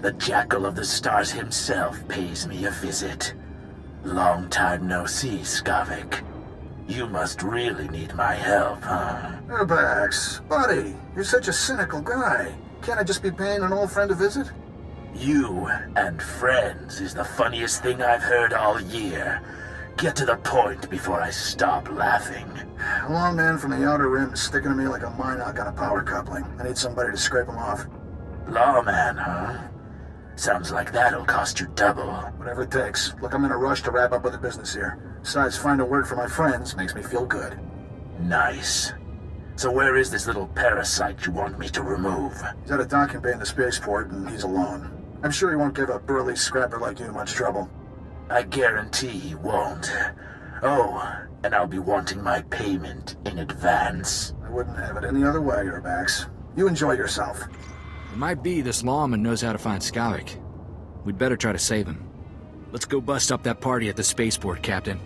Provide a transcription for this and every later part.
The Jackal of the Stars himself pays me a visit. Long time no see, Skavik. You must really need my help, huh? Urbax, buddy, you're such a cynical guy. Can't I just be paying an old friend a visit? You and friends is the funniest thing I've heard all year. Get to the point before I stop laughing. A long man from the Outer Rim is sticking to me like a minoc on a power coupling. I need somebody to scrape him off. Lawman, huh? Sounds like that'll cost you double. Whatever it takes. Look, I'm in a rush to wrap up with the business here. Besides, finding work for my friends makes me feel good. Nice. So where is this little parasite you want me to remove? He's at a docking bay in the spaceport, and he's alone. I'm sure he won't give a burly scrapper like you much trouble. I guarantee he won't. Oh, and I'll be wanting my payment in advance. I wouldn't have it any other way, Urbax. You enjoy yourself. It might be this lawman knows how to find Skavik. We'd better try to save him. Let's go bust up that party at the spaceport, Captain.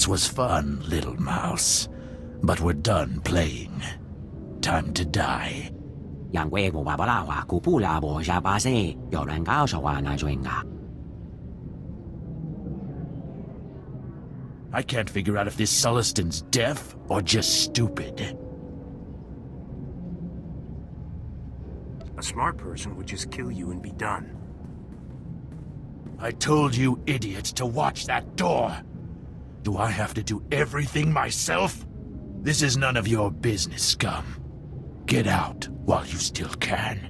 This was fun, little mouse. But we're done playing. Time to die. I can't figure out if this Sulluston's deaf or just stupid. A smart person would just kill you and be done. I told you, idiot, to watch that door. Do I have to do everything myself? This is none of your business, scum. Get out while you still can.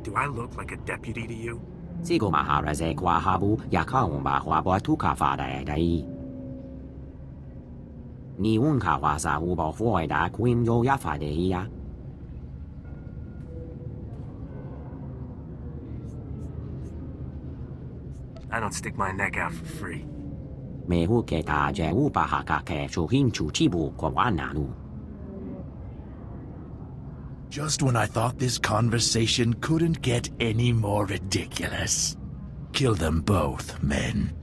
Do I look like a deputy to you? I don't stick my neck out for free. Just when I thought this conversation couldn't get any more ridiculous. Kill them both, men.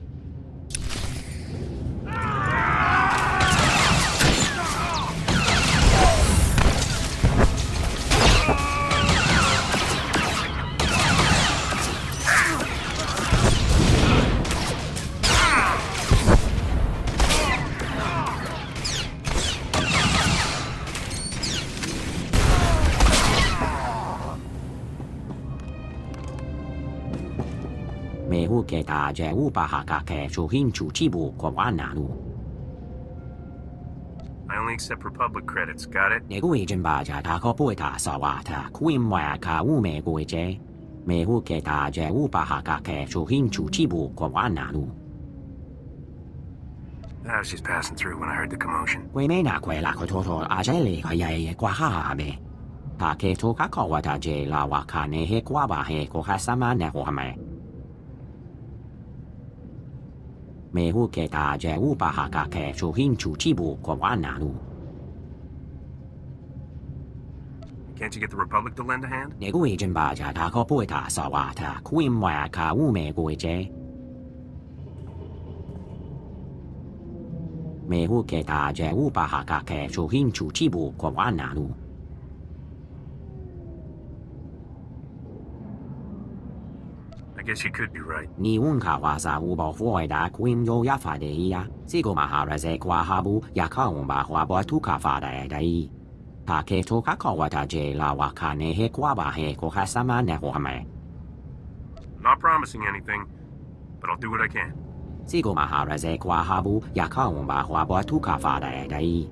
I only accept Republic credits, got it? I was just passing through when I heard the commotion. Pt.3 la wakane he kwaba he kohasama ne hohame. Mehu keta je ubahaka ke chuhin chuchibu kwanalu. Can't you get the Republic to lend a hand? Neguijan baja takopuita sawata kuimwa ka ume guije. Mehu keta je ubahaka ke chuhin chuchibu kwanalu. I guess you could be right. Ni unka wasa ubo fuida kuim yo yafadeia. Sigo maharaze kwa habu yakaumba huabo tuka fada dai. Pt.3 la wakane he kwaba he kohasama ne hohame. Not promising anything, but I'll do what I can. Sigo maharaze kwa habu yakaumba huabo tuka fada dai.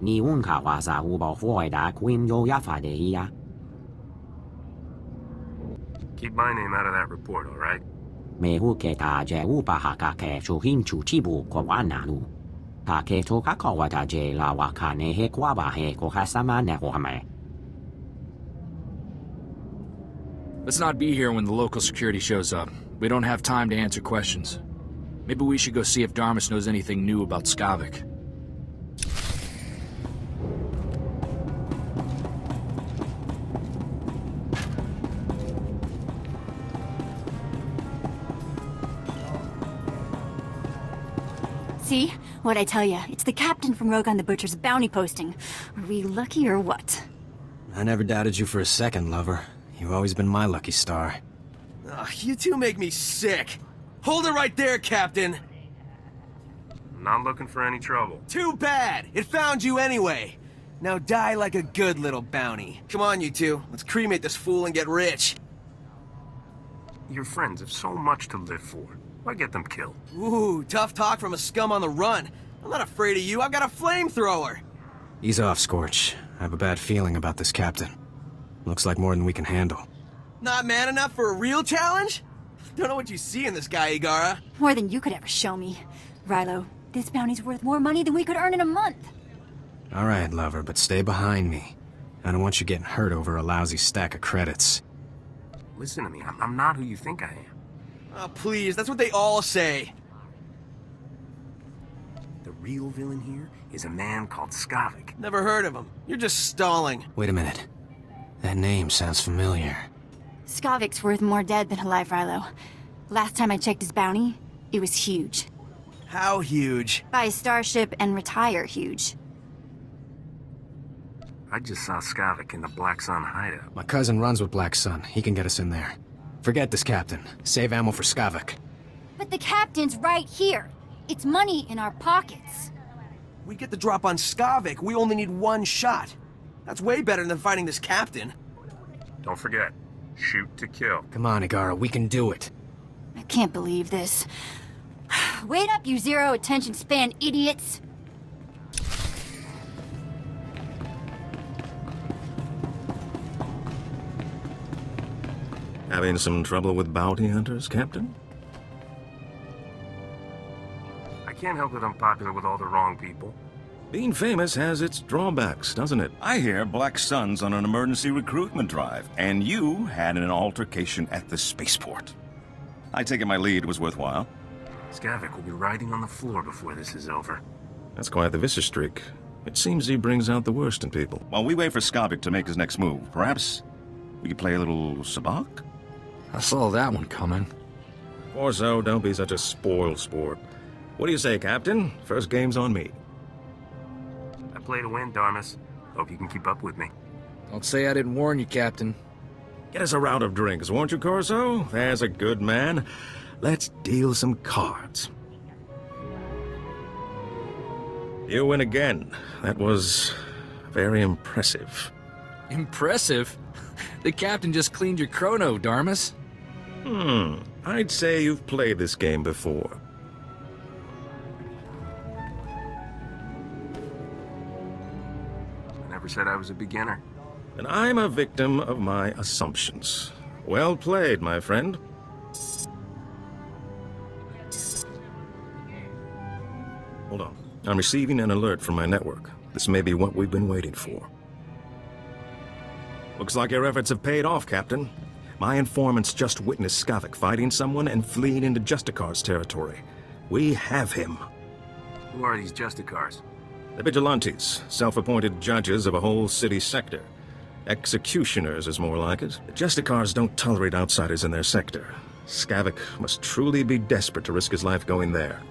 Ni unka wasa ubo fuida kuim yo yafadeia. Keep my name out of that report, all right? Mehu keta je ubahaka ke chuhin chuchibu kwanalu. Pt.3 la wakane he kwaba he kohasama ne hohame. Let's not be here when the local security shows up. We don't have time to answer questions. Maybe we should go see if Darmus knows anything new about Skavik. See? What'd I tell you? It's the captain from Rogan the Butcher's bounty posting. Are we lucky or what? I never doubted you for a second, lover. You've always been my lucky star. Ugh, you two make me sick. Hold it right there, Captain. I'm not looking for any trouble. Too bad. It found you anyway. Now die like a good little bounty. Come on, you two. Let's cremate this fool and get rich. Your friends have so much to live for. Why get them killed? Ooh, tough talk from a scum on the run. I'm not afraid of you. I've got a flamethrower. Ease off, Scorch. I have a bad feeling about this captain. Looks like more than we can handle. Not man enough for a real challenge? Don't know what you see in this guy, Igara. More than you could ever show me. Rilo, this bounty's worth more money than we could earn in a month. All right, lover, but stay behind me. I don't want you getting hurt over a lousy stack of credits. Listen to me. I'm not who you think I am. Oh, please. That's what they all say. The real villain here is a man called Skavik. Never heard of him. You're just stalling. Wait a minute. That name sounds familiar. Skavik's worth more dead than alive, Rilo. Last time I checked his bounty, it was huge. How huge? Buy a starship and retire huge. I just saw Skavik in the Black Sun hideout. My cousin runs with Black Sun. He can get us in there. Forget this captain. Save ammo for Skavik. But the captain's right here. It's money in our pockets. We get the drop on Skavik. We only need one shot. That's way better than fighting this captain. Don't forget, shoot to kill. Come on, Igara. We can do it. I can't believe this. Wait up, you zero attention span idiots. Having some trouble with bounty hunters, Captain? I can't help that I'm popular with all the wrong people. Being famous has its drawbacks, doesn't it? I hear Black Sun's on an emergency recruitment drive, and you had an altercation at the spaceport. I take it my lead was worthwhile. Skavik will be writhing on the floor before this is over. That's quite the vicious streak. It seems he brings out the worst in people. While we wait for Skavik to make his next move, perhaps we could play a little sabacc? I saw that one coming. Orzo, don't be such a spoiled sport. What do you say, Captain? First game's on me. I play to win, Darmus. Hope you can keep up with me. Don't say I didn't warn you, Captain. Get us a round of drinks, won't you, Corso? There's a good man. Let's deal some cards. You win again. That was very impressive. Impressive? The captain just cleaned your chrono, Darmus. I'd say you've played this game before. I never said I was a beginner. And I'm a victim of my assumptions. Well played, my friend. Hold on. I'm receiving an alert from my network. This may be what we've been waiting for. Looks like your efforts have paid off, Captain. My informants just witnessed Skavik fighting someone and fleeing into Justicar's territory. We have him. Who are these Justicars? The vigilantes, self-appointed judges of a whole city sector. Executioners is more like it. The Justicars don't tolerate outsiders in their sector. Skavik must truly be desperate to risk his life going there.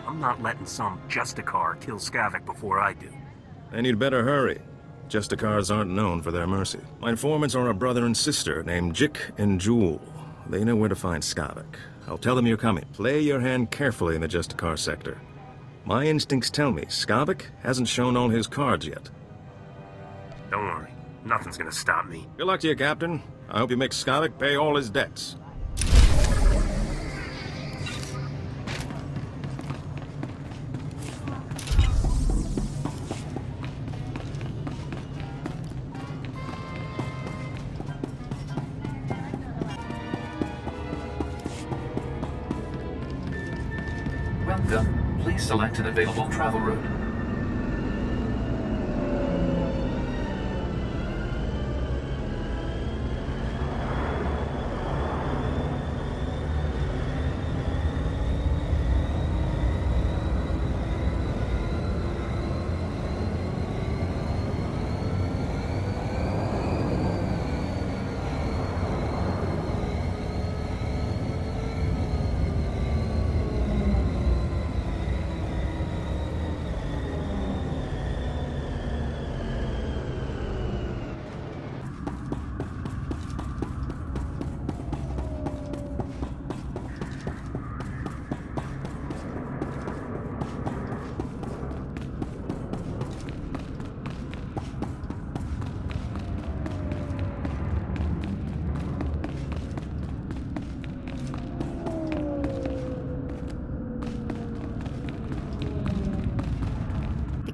I'm not letting some Justicar kill Skavik before I do. And you'd better hurry. Justicars aren't known for their mercy. My informants are a brother and sister named Jik and Jewel. They know where to find Skavik. I'll tell them you're coming. Play your hand carefully in the Justicar sector. My instincts tell me Skavik hasn't shown all his cards yet. Don't worry. Nothing's gonna stop me. Good luck to you, Captain. I hope you make Skavik pay all his debts. Welcome. Please select an available travel route.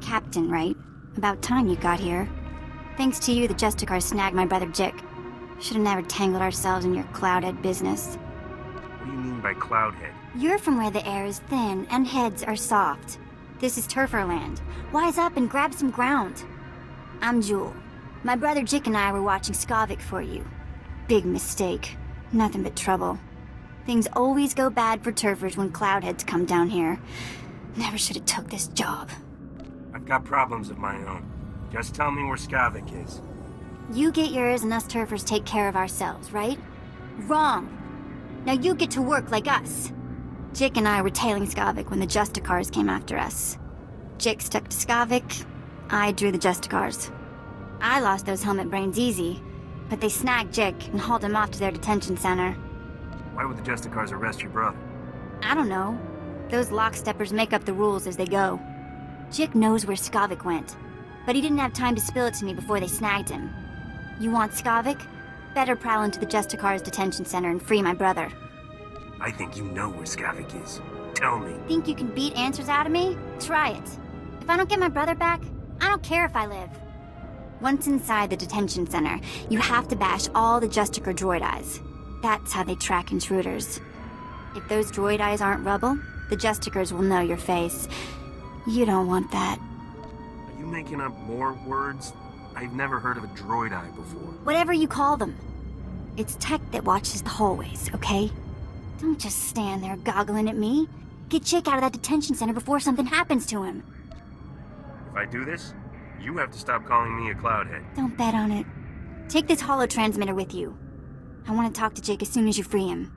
Captain, right? About time you got here. Thanks to you, the Justicar snagged my brother Jik. Should've never tangled ourselves in your cloudhead business. What do you mean by cloudhead? You're from where the air is thin and heads are soft. This is Turfer land. Wise up and grab some ground. I'm Jewel. My brother Jik and I were watching Skavik for you. Big mistake. Nothing but trouble. Things always go bad for Turfers when cloudheads come down here. Never should've took this job. I've got problems of my own. Just tell me where Skavik is. You get yours and us Turfers take care of ourselves, right? Wrong. Now you get to work like us. Jik and I were tailing Skavik when the Justicars came after us. Jik stuck to Skavik, I drew the Justicars. I lost those helmet brains easy, but they snagged Jik and hauled him off to their detention center. Why would the Justicars arrest your brother? I don't know. Those locksteppers make up the rules as they go. Jik knows where Skavik went, but he didn't have time to spill it to me before they snagged him. You want Skavik? Better prowl into the Justicar's detention center and free my brother. I think you know where Skavik is. Tell me. Think you can beat answers out of me? Try it. If I don't get my brother back, I don't care if I live. Once inside the detention center, you have to bash all the Justicar droid eyes. That's how they track intruders. If those droid eyes aren't rubble, the Justicars will know your face. You don't want that. Are you making up more words? I've never heard of a droid eye before. Whatever you call them. It's tech that watches the hallways, okay? Don't just stand there goggling at me. Get Jik out of that detention center before something happens to him. If I do this, you have to stop calling me a cloudhead. Don't bet on it. Take this holo-transmitter with you. I want to talk to Jik as soon as you free him.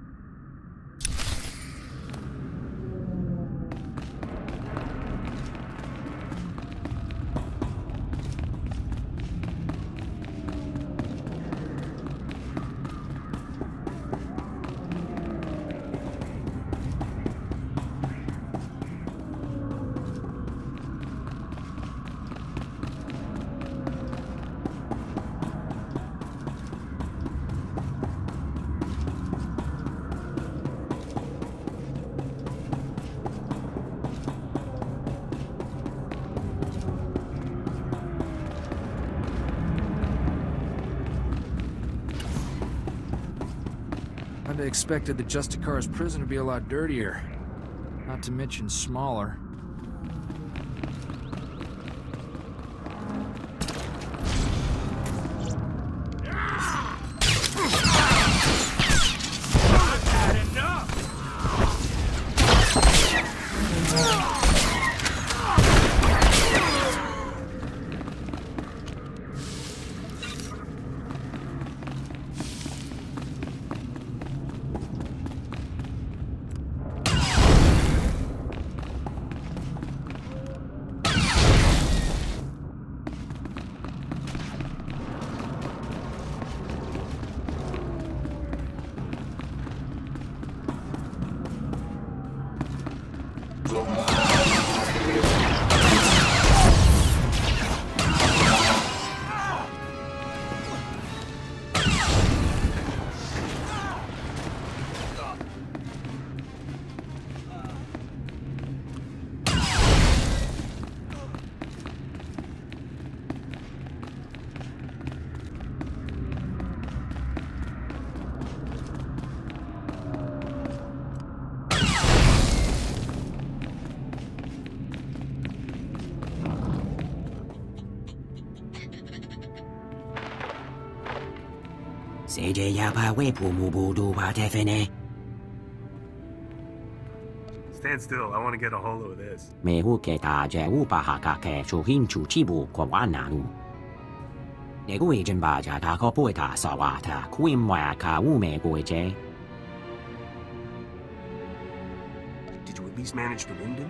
I'd expected the Justicar's prison to be a lot dirtier. Not to mention smaller. Sejeyapa wepumubudu patefene. Stand still, I want to get a holo of this. Mehuketa jewupahakake chuhinchu chibu kwawananu. Neguijan baja takopueta sawata kuimwaka umeguije. Did you at least manage to wound him?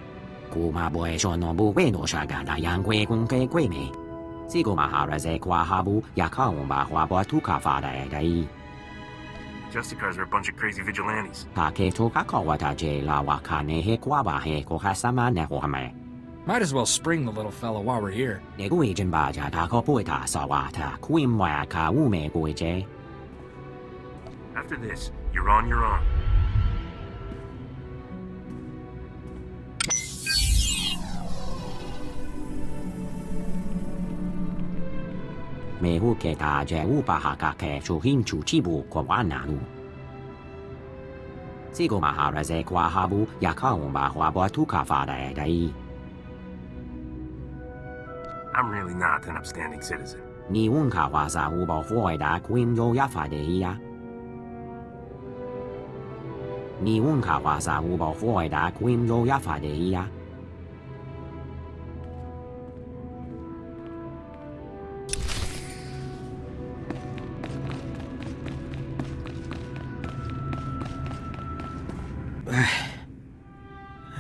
Kumaboe shonobu weno shagada yangwe kunke kweme. Sigo maharaze kwa habu yakaumba hwabwa tukafada edai. Justicars are a bunch of crazy vigilantes. Taketo kakawata je la wakane he kwaba he kohasama nehohame. Might as well spring the little fella while we're here. Neguijan baja takopueta sawata kuimwaka umeguije. After this, you're on your own. Mehuketa jewupahakake chuhinchu chibu kwawananu. Sigo maharaze kwa habu yakaumba hwabwa tukafada edai. I'm really not an upstanding citizen. Ni unkawaza uba huoida kuimyo yafadeia. Ni unkawaza uba huoida kuimyo yafadeia.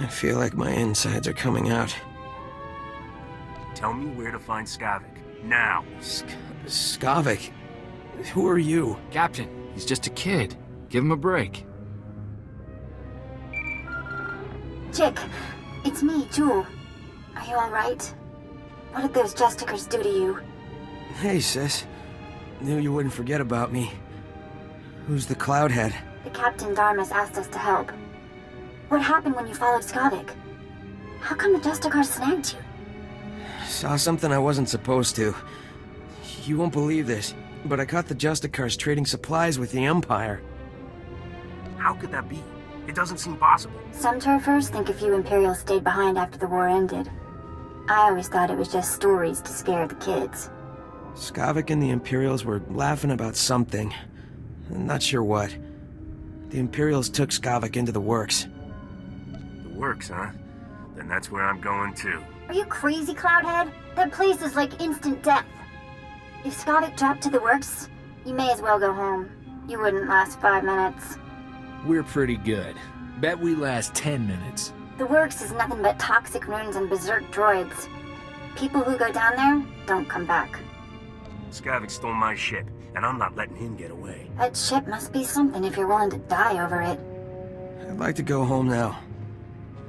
I feel like my insides are coming out. Tell me where to find Skavik. Now! Skavik? Who are you? Captain, he's just a kid. Give him a break. Chick, it's me, Jewel. Are you alright? What did those Justicars do to you? Hey, sis. Knew you wouldn't forget about me. Who's the Cloudhead? The Captain Darmus asked us to help. What happened when you followed Skavik? How come the Justicars snagged you? Saw something I wasn't supposed to. You won't believe this, but I caught the Justicars trading supplies with the Empire. How could that be? It doesn't seem possible. Some turfers think a few Imperials stayed behind after the war ended. I always thought it was just stories to scare the kids. Skavik and the Imperials were laughing about something. I'm not sure what. The Imperials took Skavik into the works. The works, huh? Then that's where I'm going too. Are you crazy, Cloudhead? That place is like instant death. If Skavik dropped to the works, you may as well go home. You wouldn't last 5 minutes. We're pretty good. Bet we last 10 minutes. The works is nothing but toxic ruins and berserk droids. People who go down there don't come back. Skavik stole my ship, and I'm not letting him get away. That ship must be something if you're willing to die over it. I'd like to go home now.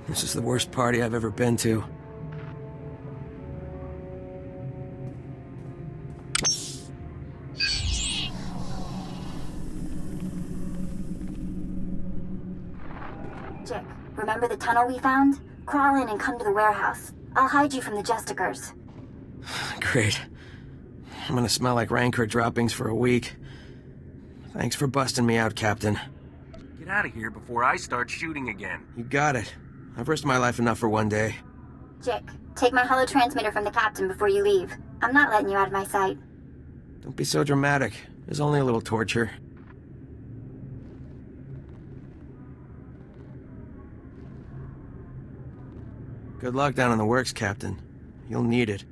This is the worst party I've ever been to. Jick, remember the tunnel we found? Crawl in and come to the warehouse. I'll hide you from the Justicars. Great. I'm gonna smell like Rancor droppings for a week. Thanks for busting me out, Captain. Get out of here before I start shooting again. You got it. I've risked my life enough for one day. Jick, take my holo-transmitter from the Captain before you leave. I'm not letting you out of my sight. Don't be so dramatic. There's only a little torture. Good luck down in the works, Captain. You'll need it.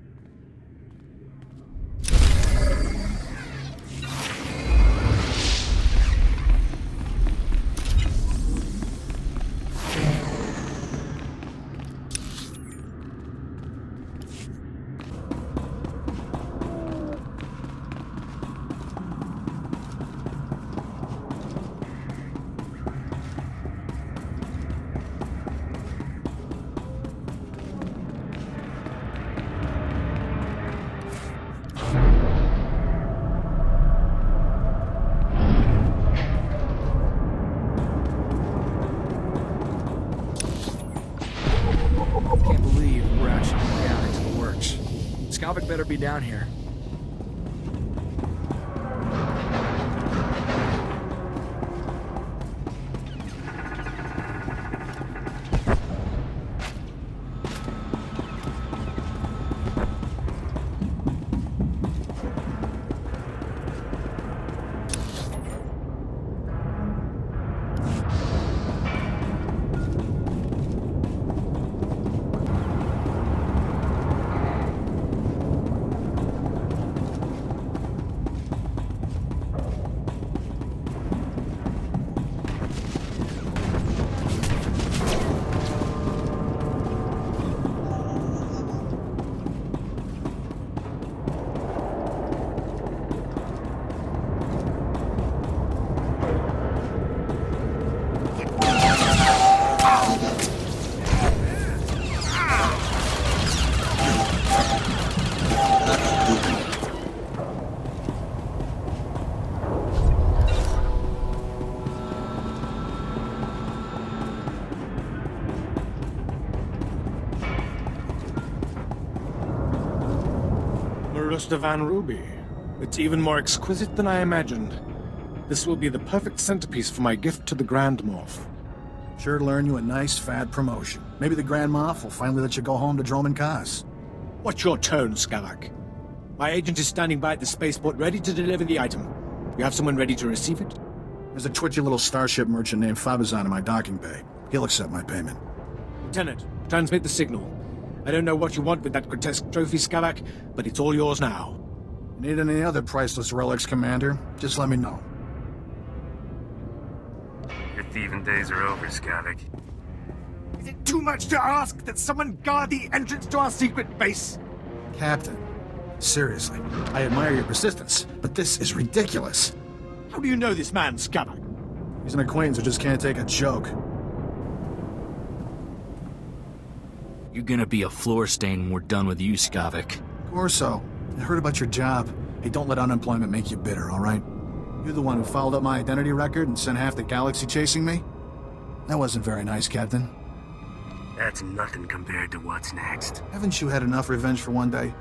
Can't believe we're actually going out into the works. Skavik better be down here. Van Ruby. It's even more exquisite than I imagined. This will be the perfect centerpiece for my gift to the Grand Moff. Sure to learn you a nice, fat promotion. Maybe the Grand Moff will finally let you go home to Droman Kaz. What's your tone, Skavak? My agent is standing by at the spaceport ready to deliver the item. You have someone ready to receive it? There's a twitchy little starship merchant named Fabizan in my docking bay. He'll accept my payment. Lieutenant, transmit the signal. I don't know what you want with that grotesque trophy, Skavak, but it's all yours now. Need any other priceless relics, Commander? Just let me know. Your thieving days are over, Skavik. Is it too much to ask that someone guard the entrance to our secret base? Captain, seriously, I admire your persistence, but this is ridiculous. How do you know this man, Skavak? He's an acquaintance who just can't take a joke. You're gonna be a floor stain when we're done with you, Skavik. Corso, I heard about your job. Hey, don't let unemployment make you bitter, all right? You're the one who fouled up my identity record and sent half the galaxy chasing me? That wasn't very nice, Captain. That's nothing compared to what's next. Haven't you had enough revenge for one day?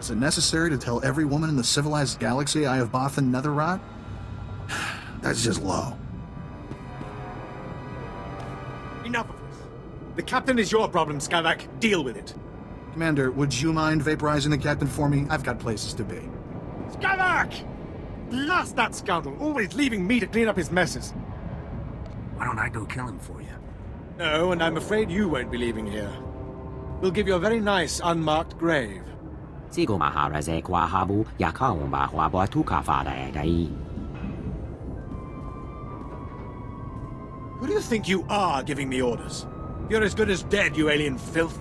Is it necessary to tell every woman in the civilized galaxy I have Bothan netherrot? That's just low. Enough of this. The captain is your problem, Skavak. Deal with it. Commander, would you mind vaporizing the captain for me? I've got places to be. Skavak! Blast that scoundrel, always leaving me to clean up his messes. Why don't I go kill him for you? No, and I'm afraid you won't be leaving here. We'll give you a very nice, unmarked grave. Sigo maharaze kwa habu yakaumba hwabo tukafada dai. Who do you think you are giving me orders? You're as good as dead, you alien filth.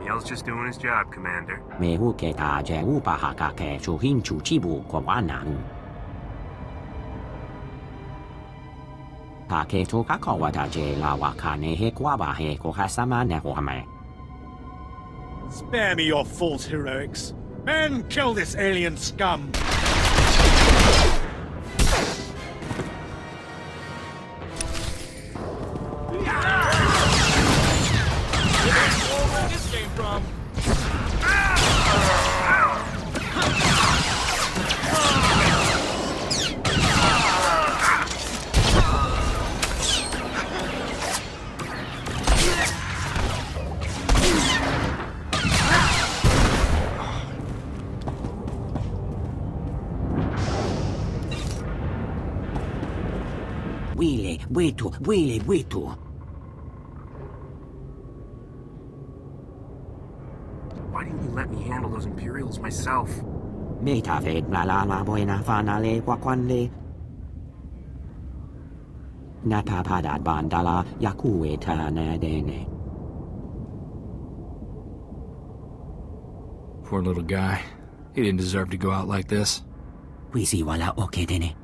Neil's just doing his job, Commander. Mehu keta je upahaka ke chuhin chuchibu kwawananu. Paketo kakawata je la wakane he kwaba he kohasama nehoame. Spare me your false heroics. Men, kill this alien scum! Where this came from? Wile, witu. Why didn't you let me handle those Imperials myself? Meta ved la buena fanale kwakwanle. Nata padat bandala yakueta nadene. Poor little guy. He didn't deserve to go out like this. Wisi wala okedene.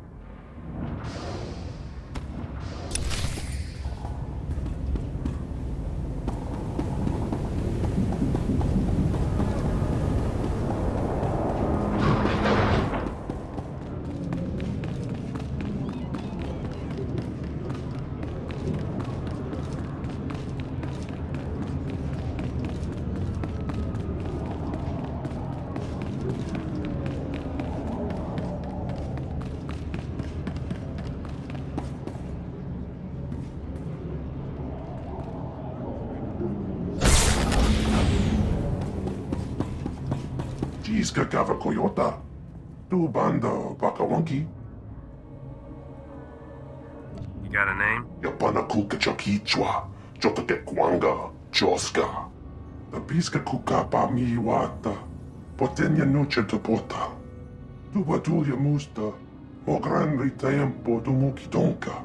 Piska Gava Coyota. Tu banda Bakawonki. You got a name? Yapana Kuka Chakichwa. Jotake Kwanga. Joska. The Piska Kuka Pa Miwata. Potenya Noche Topota. Tu Batulia Musta. Mo gran ritempo tu Mukitonka.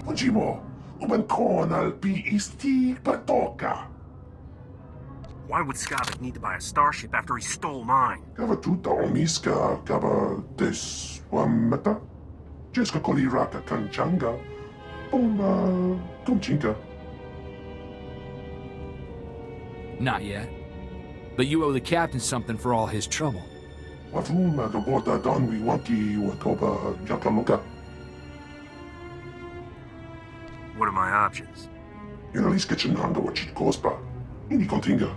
Ujimo, uban konal Pt.3 patoka. Why would Skavik need to buy a starship after he stole mine? Gava tuta omiska, gava des wamata. Jeska koliraka kanchanga. Bomba kumchinka. Not yet. But you owe the captain something for all his trouble. Wafuma gabota donwi wanki watoba jakaluka. What are my options? Inalis kitchenanga wachit kospa. Ini kontinga.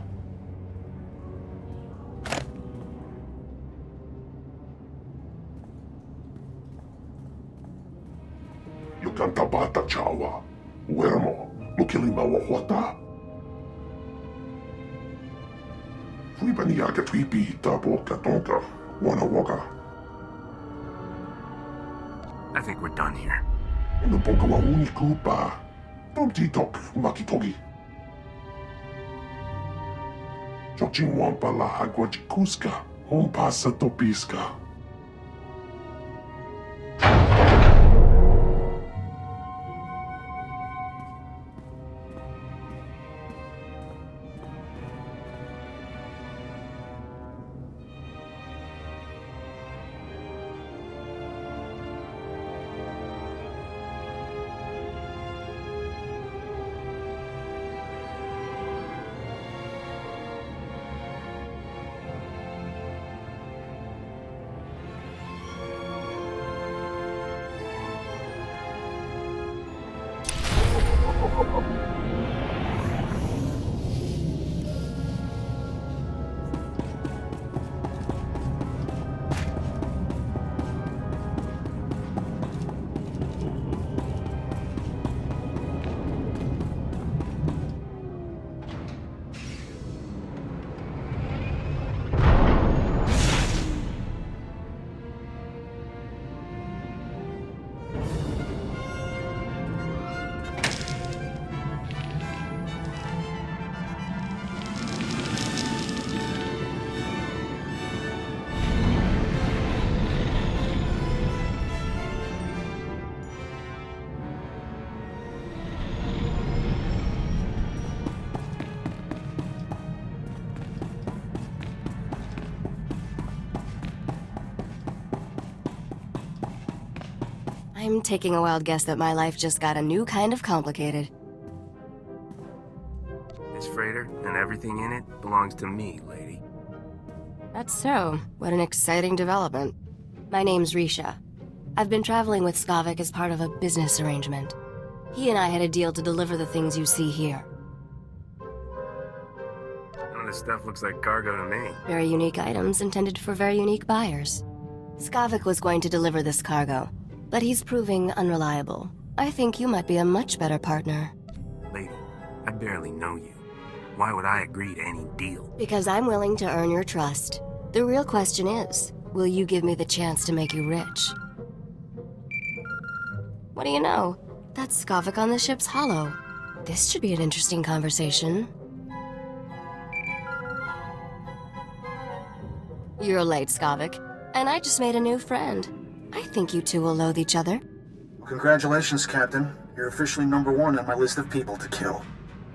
Yukanta bata chawa. Wermo. Mukilima wahota. Fuibaniaga twipi taboka tonka. Wana waka. I think we're done here. Unaponga wa unikupa. Tomti tok makitogi. Chochin wampa la agua jikuska. Hompasa topiska. I'm taking a wild guess that my life just got a new kind of complicated. This freighter and everything in it belongs to me, lady. That's so. What an exciting development. My name's Risha. I've been traveling with Skavik as part of a business arrangement. He and I had a deal to deliver the things you see here. None of this stuff looks like cargo to me. Very unique items intended for very unique buyers. Skavik was going to deliver this cargo, but he's proving unreliable. I think you might be a much better partner. Lady, I barely know you. Why would I agree to any deal? Because I'm willing to earn your trust. The real question is, will you give me the chance to make you rich? What do you know? That's Skavik on the ship's hollow. This should be an interesting conversation. You're late, Skavik, and I just made a new friend. I think you two will loathe each other. Congratulations, Captain. You're officially #1 on my list of people to kill.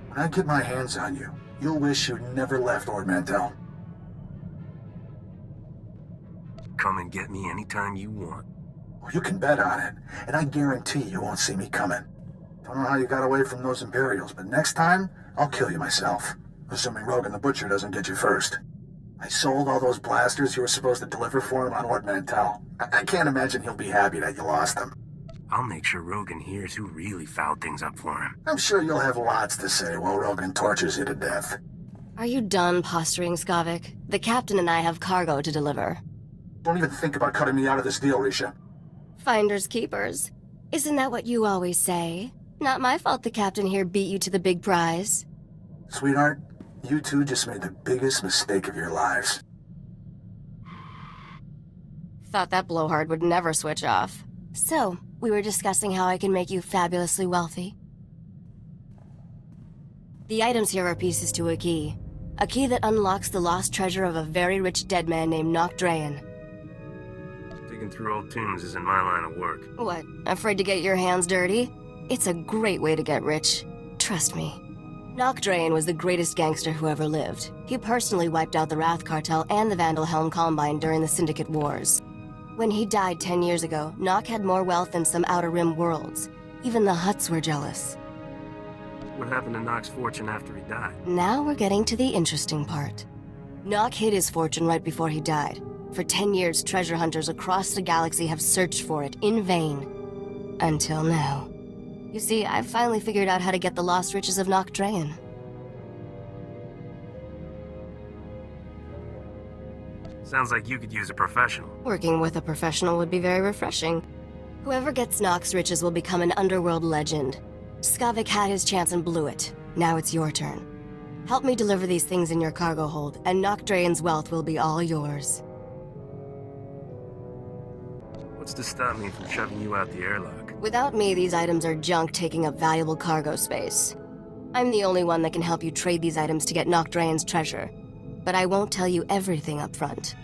When I get my hands on you, you'll wish you'd never left Ord Mantell. Come and get me anytime you want. Well, you can bet on it, and I guarantee you won't see me coming. Don't know how you got away from those Imperials, but next time, I'll kill you myself. Assuming Rogan the Butcher doesn't get you first. I sold all those blasters you were supposed to deliver for him on Ord Mantell. I can't imagine he'll be happy that you lost them. I'll make sure Rogan hears who really fouled things up for him. I'm sure you'll have lots to say while Rogan tortures you to death. Are you done posturing, Skavik? The captain and I have cargo to deliver. Don't even think about cutting me out of this deal, Risha. Finders keepers. Isn't that what you always say? Not my fault the captain here beat you to the big prize. Sweetheart, you two just made the biggest mistake of your lives. Thought that blowhard would never switch off. So, we were discussing how I can make you fabulously wealthy. The items here are pieces to a key. A key that unlocks the lost treasure of a very rich dead man named Nock Drayen. Digging through old tombs isn't my line of work. What, afraid to get your hands dirty? It's a great way to get rich. Trust me. Nock Drayen was the greatest gangster who ever lived. He personally wiped out the Wrath Cartel and the Vandalhelm Combine during the Syndicate Wars. When he died 10 years ago, Nock had more wealth than some Outer Rim worlds. Even the Hutts were jealous. What happened to Nock's fortune after he died? Now we're getting to the interesting part. Nock hid his fortune right before he died. For 10 years, treasure hunters across the galaxy have searched for it in vain. Until now. You see, I've finally figured out how to get the lost riches of Nock Drayen. Sounds like you could use a professional. Working with a professional would be very refreshing. Whoever gets Nock's riches will become an underworld legend. Skavik had his chance and blew it. Now it's your turn. Help me deliver these things in your cargo hold, and Nock Drayen's wealth will be all yours. What's to stop me from shoving you out the airlock? Without me, these items are junk taking up valuable cargo space. I'm the only one that can help you trade these items to get Nock Drayen's treasure. But I won't tell you everything up front.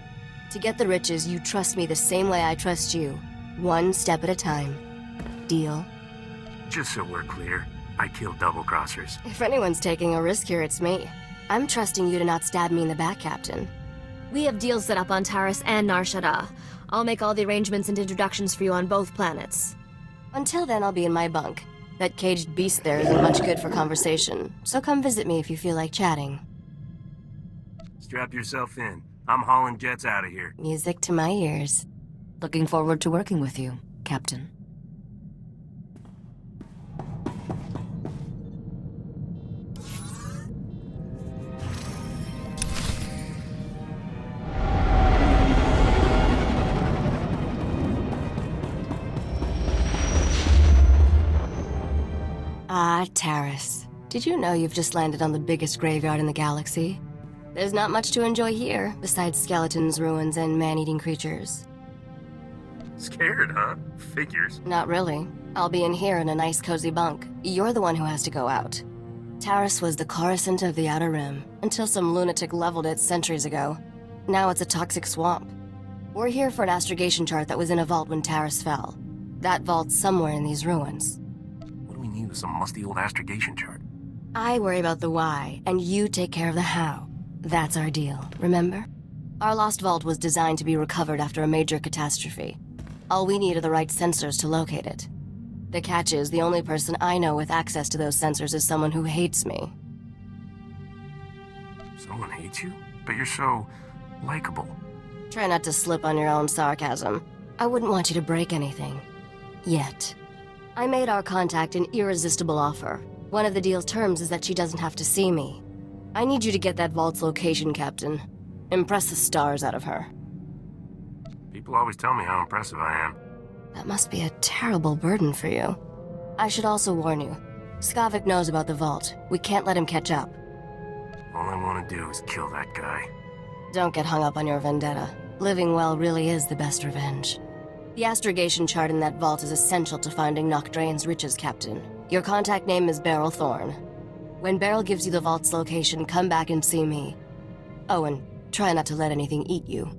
To get the riches, you trust me the same way I trust you. One step at a time. Deal? Just so we're clear, I kill double-crossers. If anyone's taking a risk here, it's me. I'm trusting you to not stab me in the back, Captain. We have deals set up on Taris and Nar Shaddaa. I'll make all the arrangements and introductions for you on both planets. Until then, I'll be in my bunk. That caged beast there isn't much good for conversation, so come visit me if you feel like chatting. Strap yourself in. I'm hauling jets out of here. Music to my ears. Looking forward to working with you, Captain. Ah, Taris. Did you know you've just landed on the biggest graveyard in the galaxy? There's not much to enjoy here, besides skeletons, ruins, and man-eating creatures. Scared, huh? Figures. Not really. I'll be in here in a nice cozy bunk. You're the one who has to go out. Taris was the Coruscant of the Outer Rim, until some lunatic leveled it centuries ago. Now it's a toxic swamp. We're here for an astrogation chart that was in a vault when Taris fell. That vault's somewhere in these ruins. What do we need with some musty old astrogation chart? I worry about the why, and you take care of the how. That's our deal, remember? Our lost vault was designed to be recovered after a major catastrophe. All we need are the right sensors to locate it. The catch is, the only person I know with access to those sensors is someone who hates me. Someone hates you? But you're so... likable. Try not to slip on your own sarcasm. I wouldn't want you to break anything. Yet. I made our contact an irresistible offer. One of the deal's terms is that she doesn't have to see me. I need you to get that vault's location, Captain. Impress the stars out of her. People always tell me how impressive I am. That must be a terrible burden for you. I should also warn you. Skavik knows about the vault. We can't let him catch up. All I want to do is kill that guy. Don't get hung up on your vendetta. Living well really is the best revenge. The astrogation chart in that vault is essential to finding Nock Drayen's riches, Captain. Your contact name is Beryl Thorne. When Beryl gives you the vault's location, come back and see me. Oh, and try not to let anything eat you.